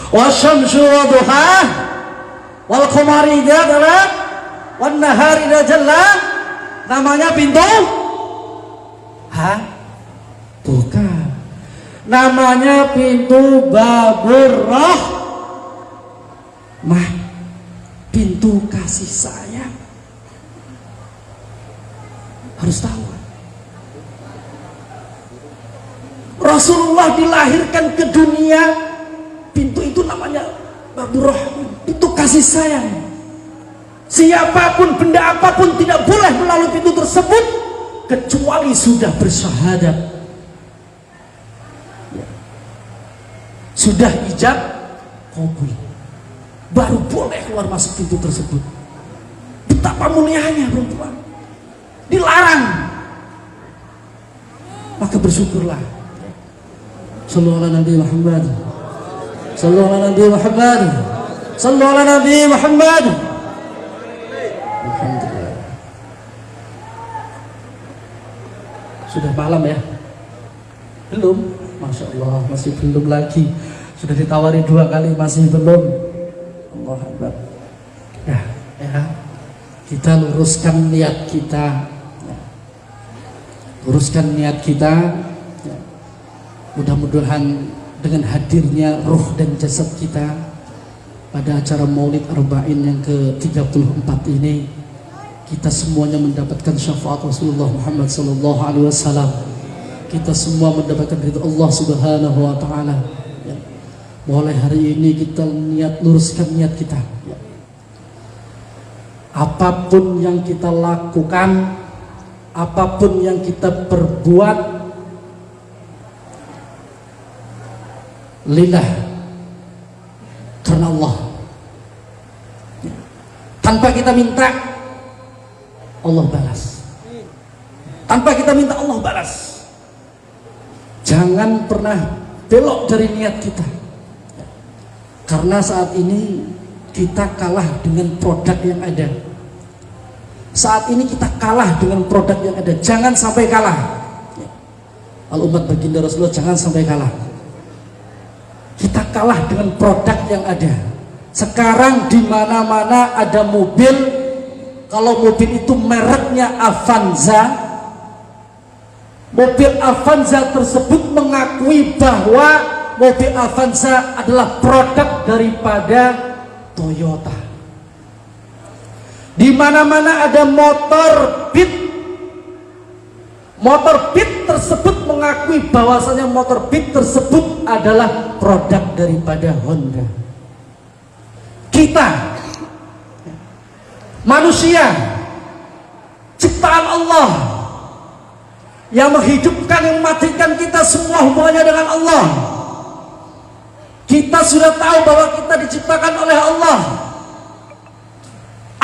Wasyamsu waduhah wal qamari idza talaa wan nahari idza jalla. Namanya pintu? Hah? Bukan. Namanya pintu babur rahmah, pintu kasih sayang. Harus tahu. Rasulullah dilahirkan ke dunia, pintu itu namanya babur rahmah, pintu kasih sayang. Siapapun, benda apapun tidak boleh melalui pintu tersebut kecuali sudah bersyahadat, sudah ijab kabul, baru boleh keluar masuk pintu tersebut. Betapa mulianya perempuan, dilarang. Maka bersyukurlah. Sallallahu ala Nabi Muhammad, sallallahu ala Nabi Muhammad, sallallahu ala Nabi Muhammad. Alhamdulillah. Sudah malam ya? Belum? Masya Allah, masih belum lagi. Sudah ditawari 2 kali, masih belum. Allah Akbar. Nah, ya, kita luruskan niat kita, ya. Luruskan niat kita, ya. Mudah-mudahan dengan hadirnya ruh dan jasad kita pada acara Maulid Arba'in yang ke-34 ini, kita semuanya mendapatkan syafaat Rasulullah Muhammad SAW. Kita semua mendapatkan ridha Allah Subhanahu wa Ta'ala. Ya. Mulai hari ini kita luruskan niat kita. Ya. Apapun yang kita lakukan, apapun yang kita perbuat, lillah, karena Allah. Ya. Tanpa kita minta, Allah balas. Tanpa kita minta, Allah balas. Jangan pernah belok dari niat kita, karena saat ini kita kalah dengan produk yang ada. Saat ini kita kalah dengan produk yang ada. Jangan sampai kalah. Al-umat baginda Rasulullah, jangan sampai kalah. Kita kalah dengan produk yang ada. Sekarang di mana-mana ada mobil. Kalau mobil itu mereknya Avanza, mobil Avanza tersebut mengakui bahwa mobil Avanza adalah produk daripada Toyota. Di mana-mana ada motor Beat. Motor Beat tersebut mengakui bahwasanya motor Beat tersebut adalah produk daripada Honda. kita, manusia, ciptaan Allah, yang menghidupkan, yang mematikan kita semua hubungannya dengan Allah. Kita sudah tahu bahwa kita diciptakan oleh Allah.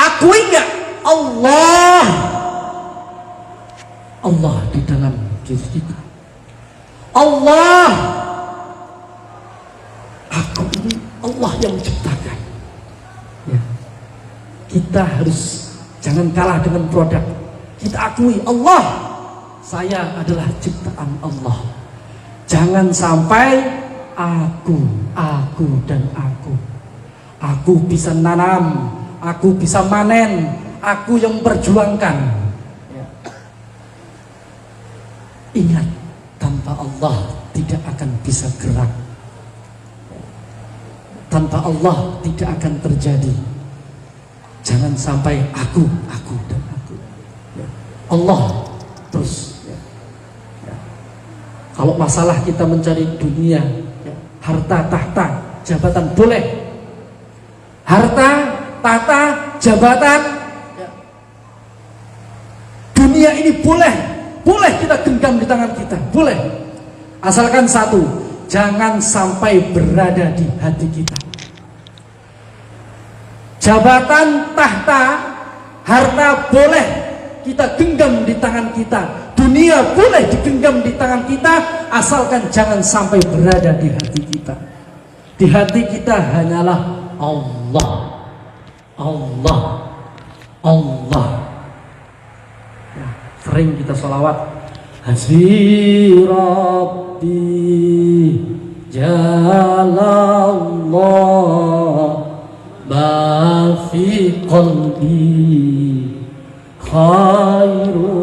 Akui nggak Allah di dalam diri kita. Allah, aku ini Allah yang menciptakan. Ya. Kita harus jangan kalah dengan produk. Kita akui Allah, saya adalah ciptaan Allah. Jangan sampai aku dan aku. Aku bisa nanam, aku bisa manen, aku yang memperjuangkan. Ya. Ingat, tanpa Allah tidak akan bisa gerak. Tanpa Allah tidak akan terjadi. Jangan sampai aku dan aku. Ya. Allah terus. Ya. Ya. Kalau masalah kita mencari dunia, ya, harta, tahta, jabatan boleh. Harta, tahta, jabatan, ya. Dunia ini boleh kita genggam di tangan kita, boleh. Asalkan satu, jangan sampai berada di hati kita. Jabatan, tahta, harta boleh kita genggam di tangan kita. Dunia boleh digenggam di tangan kita, asalkan jangan sampai berada di hati kita. Di hati kita hanyalah Allah. Ya, sering kita sholawat, Hasbi Rabbi Jalallah ma fi qalbi khairullah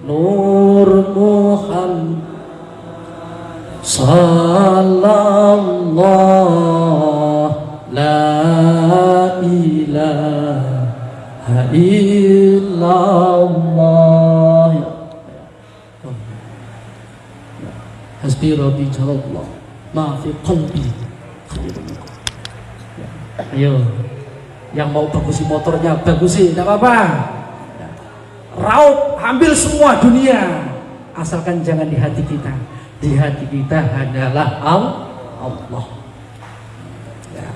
Nur Muhammad sallallahu la ilaha illallah. Hasbi Rabbi Jalallah ma fi qalbi khairullah. Ayo, yang mau bagusin motornya bagusin, tidak apa-apa. Raup, ambil semua dunia, asalkan jangan di hati kita. Di hati kita hanyalah Allah. Ya,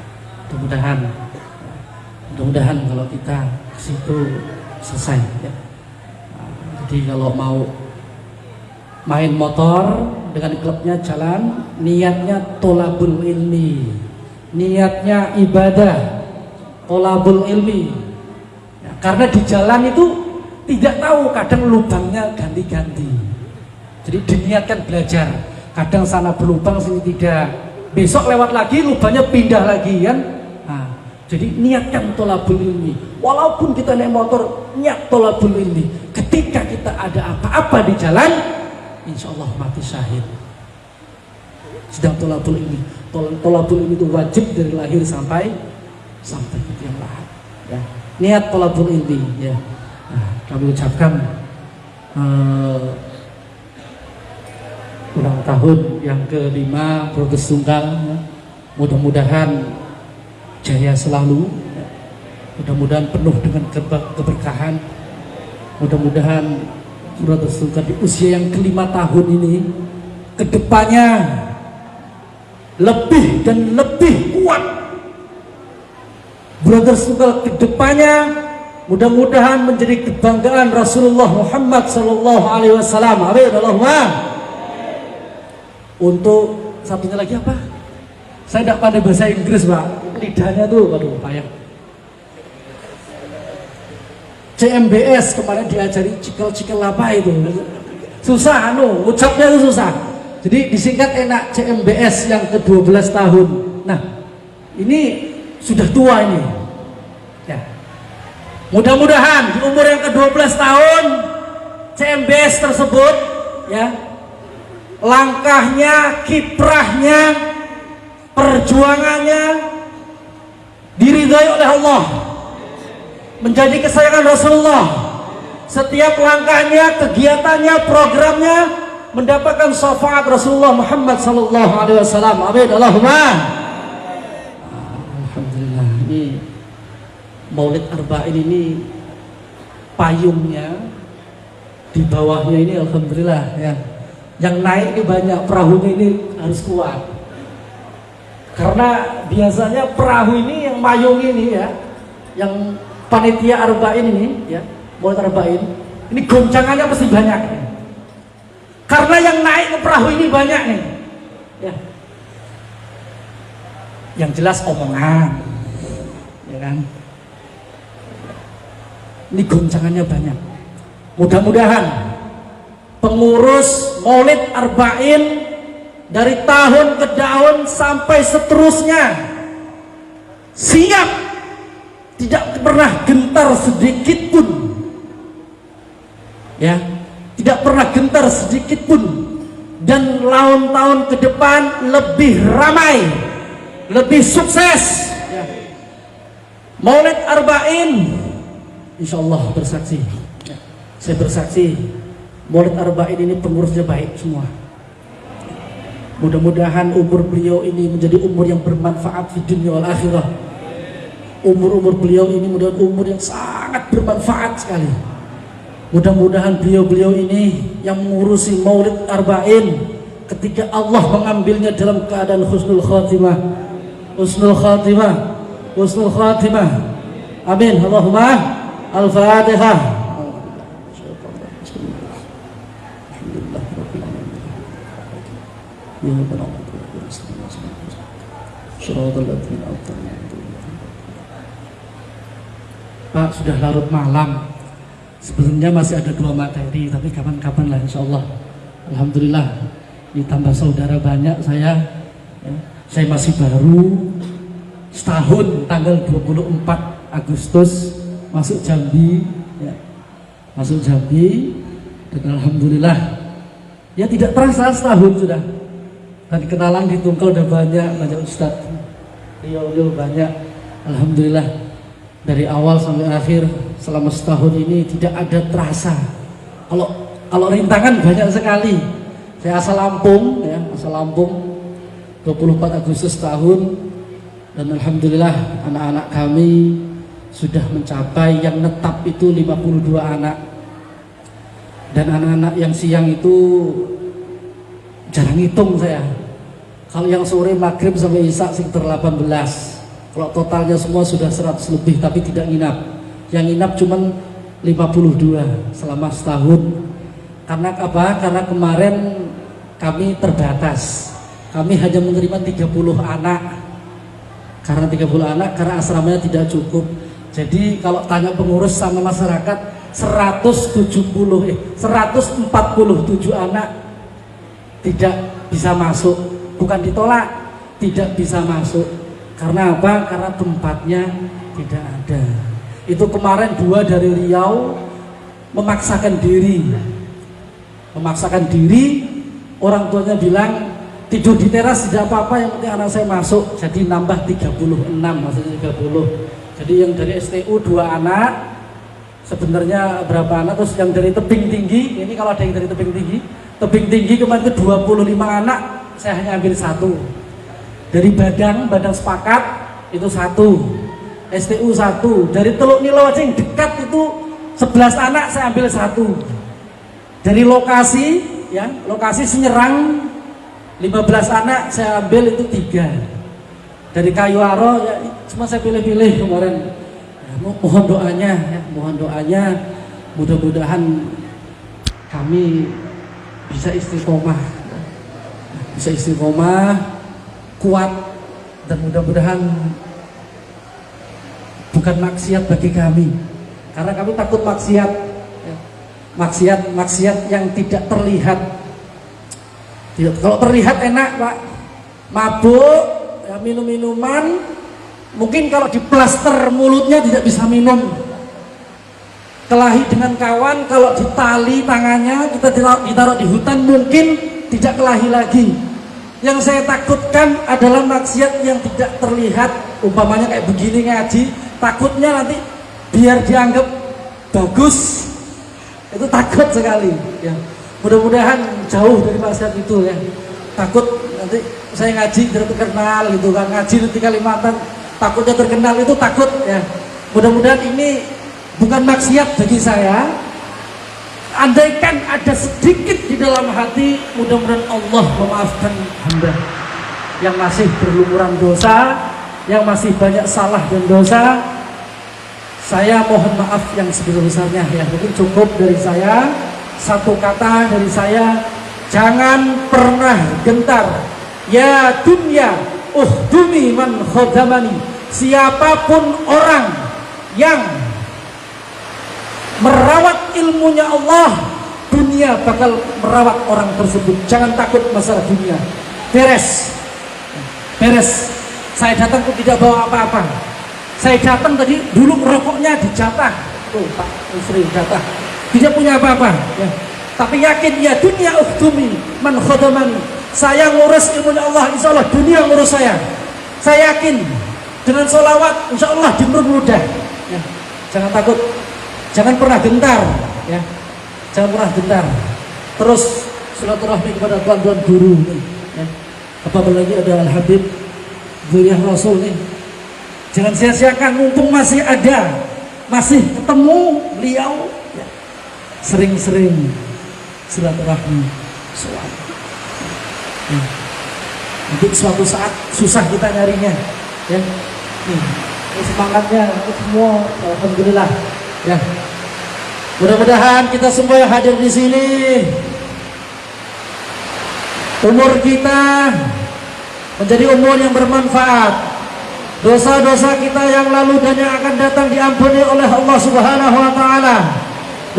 mudah-mudahan kalau kita ke situ selesai. Ya. Jadi kalau mau main motor dengan klubnya jalan, niatnya tolabul ilmi, niatnya ibadah, tolabul ilmi. Ya, karena di jalan itu tidak tahu, kadang lubangnya ganti-ganti. Jadi diniatkan belajar. Kadang sana berlubang, sini tidak. Besok lewat lagi, lubangnya pindah lagi kan. Nah, jadi niatkan tolabul ilmi. Walaupun kita naik motor, niat tolabul ilmi. Ketika kita ada apa-apa di jalan, insya Allah mati syahid. Sedang tolabul ilmi. Tolabul ilmi itu wajib dari lahir sampai ke yang lahat. Ya. Niat tolabul ilmi. Ya. Nah, kami ucapkan ulang tahun yang ke-5 Brebes Tunggal, ya. Mudah-mudahan jaya selalu, ya. Mudah-mudahan penuh dengan keberkahan. Mudah-mudahan Brebes Tunggal di usia yang ke-5 tahun ini kedepannya lebih dan lebih kuat. Brebes Tunggal kedepannya mudah-mudahan menjadi kebanggaan Rasulullah Muhammad sallallahu alaihi wasallam. Amin Allahumma. Untuk satunya lagi apa? Saya tidak pandai bahasa Inggris, Pak. Lidahnya tuh, waduh, payah. CMBS kemarin diajari cikel-cikel apa itu? Susah, ucapnya itu susah. Jadi disingkat enak, CMBS yang ke-12 tahun. Nah, ini sudah tua ini. Ya. Mudah-mudahan di umur yang ke-12 tahun CMBS tersebut, ya, langkahnya, kiprahnya, perjuangannya diridhai oleh Allah, menjadi kesayangan Rasulullah. Setiap langkahnya, kegiatannya, programnya mendapatkan syafaat Rasulullah Muhammad sallallahu alaihi wasallam. Amin Allahumma. Alhamdulillah. Ini Maulid Arba'in ini payungnya, di bawahnya ini alhamdulillah ya. Yang naik ini banyak, perahunya ini harus kuat. Karena biasanya perahu ini yang mayung ini ya, yang panitia Arba'in ini ya, Maulid Arba'in, ini goncangannya pasti banyak. Karena yang naik ke perahu ini banyak nih. Ya. Yang jelas omongan. Ya kan? Ini goncangannya banyak. Mudah-mudahan pengurus Maulid Arba'in dari tahun ke tahun sampai seterusnya siap, tidak pernah gentar sedikit pun, ya, tidak pernah gentar sedikit pun, dan tahun-tahun ke depan lebih ramai, lebih sukses. Ya. Maulid Arba'in, insya Allah bersaksi, ya, saya bersaksi, Maulid Arba'in ini pengurusnya baik semua. Mudah-mudahan umur beliau ini menjadi umur yang bermanfaat di dunia wal akhirah. Umur beliau ini mudah umur yang sangat bermanfaat sekali. Mudah-mudahan beliau ini yang mengurusi Maulid Arba'in ketika Allah mengambilnya dalam keadaan husnul khatimah. Husnul khatimah. Husnul khatimah. Amin. Allahumma al-Fatihah. Pak, sudah larut malam. Sebelumnya masih ada 2 materi, tapi kapan-kapan lah insya Allah. Alhamdulillah ditambah saudara banyak saya. Ya, saya masih baru setahun, tanggal 24 Agustus masuk Jambi, ya, masuk Jambi, dan alhamdulillah ya tidak terasa setahun sudah. Dan kenalan di Tungkal udah banyak ustadz, beliau banyak. Alhamdulillah dari awal sampai akhir selama setahun ini tidak ada terasa. Kalau rintangan banyak sekali. Saya asal Lampung, ya, asal Lampung. 24 Agustus tahun, dan alhamdulillah anak-anak kami sudah mencapai yang netap itu 52 anak. Dan anak-anak yang siang itu jarang hitung saya. Kalau yang sore maghrib sampai isya sekitar 18. Kalau totalnya semua sudah 100 lebih, tapi tidak nginap. Yang nginap cuma 52 selama setahun. Karena apa? Karena kemarin kami terbatas. Kami hanya menerima 30 anak. Karena 30 anak, karena asramanya tidak cukup. Jadi kalau tanya pengurus sama masyarakat, 147 anak tidak bisa masuk. Bukan ditolak, tidak bisa masuk. Karena apa? Karena tempatnya tidak ada. Itu kemarin 2 dari Riau memaksakan diri. Orang tuanya bilang tidur di teras tidak apa-apa, yang penting anak saya masuk. Jadi nambah 36, maksudnya 30. Jadi yang dari STU 2 anak, sebenarnya berapa anak? Terus yang dari tebing tinggi, ini kalau ada yang dari tebing tinggi kemarin itu 25 anak, saya hanya ambil 1. Dari Badang Sepakat itu 1, STU 1. Dari Teluk Nilo aja yang dekat itu 11 anak, saya ambil 1. Dari lokasi, ya, lokasi Senyerang 15 anak, saya ambil itu 3. Dari Kayu Aro, ya, cuma saya pilih-pilih kemarin. Ya, mohon doanya, mudah-mudahan kami bisa istiqomah, kuat, dan mudah-mudahan bukan maksiat bagi kami, karena kami takut maksiat, ya. maksiat yang tidak terlihat. Kalau terlihat enak Pak, mabuk, ya, minum-minuman, mungkin kalau diplaster mulutnya tidak bisa minum. Kelahi dengan kawan, kalau ditali tangannya, kita ditaruh di hutan, mungkin tidak kelahi lagi. Yang saya takutkan adalah maksiat yang tidak terlihat, umpamanya kayak begini ngaji, takutnya nanti biar dianggap bagus, itu takut sekali, ya. Mudah-mudahan jauh dari maksiat itu, ya. Takut nanti saya ngaji tidak terkenal gitu kan, ngaji nanti Kalimantan takutnya terkenal itu takut ya. Mudah-mudahan ini bukan maksiat bagi saya. Andaikan ada sedikit di dalam hati, mudah-mudahan Allah memaafkan hamba yang masih berlumuran dosa, yang masih banyak salah dan dosa. Saya mohon maaf yang sebesar-besarnya ya. Mungkin cukup dari saya. Satu kata dari saya, jangan pernah gentar. Ya dunya uhdumi man khodamani. Siapapun orang yang merawat ilmunya Allah, dunia bakal merawat orang tersebut. Jangan takut masalah dunia. Beres. Saya datang kok tidak bawa apa-apa. Saya datang tadi dulu rokoknya dijatah. Tuh Pak Musri jatah. Tidak punya apa-apa ya. Tapi yakin ya dunia ukhtumi man khodamani. Saya ngurus ilmunya Allah, insya Allah dunia ngurus saya. Saya yakin dengan sholawat insya Allah dipermudah ya. Jangan takut, jangan pernah gentar ya. Jangan pernah gentar. Terus silaturahmi kepada tuan-tuan guru ya. Apalagi ada Al-Habib Zuriyah Rasul nih. Jangan sia-siakan, mumpung masih ada, masih ketemu beliau ya. Sering-sering silaturahmi, sholat ya. Nanti suatu saat susah kita nyarinya ya. Nih, semangatnya untuk semua, alhamdulillah ya. Mudah-mudahan kita semua yang hadir di sini, umur kita menjadi umur yang bermanfaat. Dosa-dosa kita yang lalu dan yang akan datang diampuni oleh Allah Subhanahu wa taala.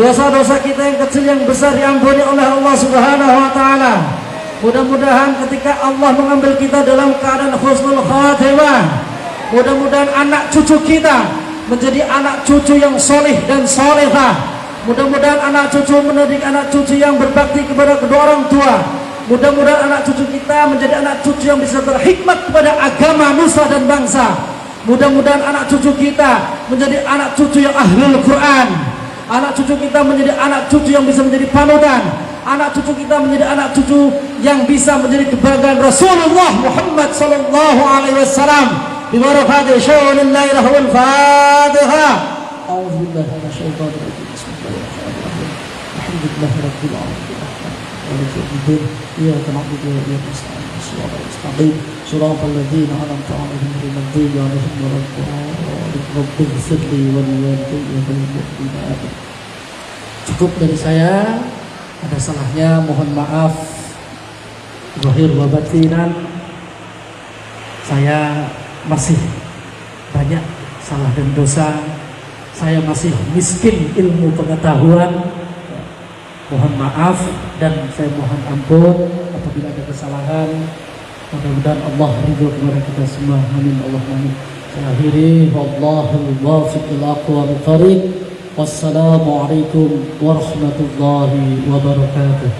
Dosa-dosa kita yang kecil yang besar diampuni oleh Allah Subhanahu wa taala. Mudah-mudahan ketika Allah mengambil kita dalam keadaan husnul khatimah, mudah-mudahan anak cucu kita menjadi anak cucu yang soleh dan solehah. Mudah-mudahan anak cucu mendidik anak cucu yang berbakti kepada kedua orang tua. Mudah-mudahan anak cucu kita menjadi anak cucu yang bisa berhikmat kepada agama, nusa dan bangsa. Mudah-mudahan anak cucu kita menjadi anak cucu yang ahlul Quran. Anak cucu kita menjadi anak cucu yang bisa menjadi panutan. Anak cucu kita menjadi anak cucu yang bisa menjadi kebanggaan Rasulullah Muhammad sallallahu alaihi wasallam. Bibarakati syaulillahi lahul Fatihah. A'udzubillahi minasyaitonir rajim. Bismillahirrahmanirrahim. Alhamdulillahirabbil alamin. إياك نعبد وإياك نستعين صراط المستقيم صراط الذين أنعمت عليهم غير المغضوب عليهم ولا الضالين رب اغفر لي ولوالدي وللمؤمنين آمين. Cukup dari saya, ada salahnya mohon maaf zahir wa batinan. Saya masih banyak salah dan dosa. Saya masih miskin ilmu pengetahuan. Mohon maaf dan saya mohon ampun apabila ada kesalahan. Mudah-mudahan Allah ridho kepada kita semua. Amin Allah amin. Saya akhiri, wallahul muwaffiq ila aqwamit thariq. Wassalamualaikum warahmatullahi wabarakatuh.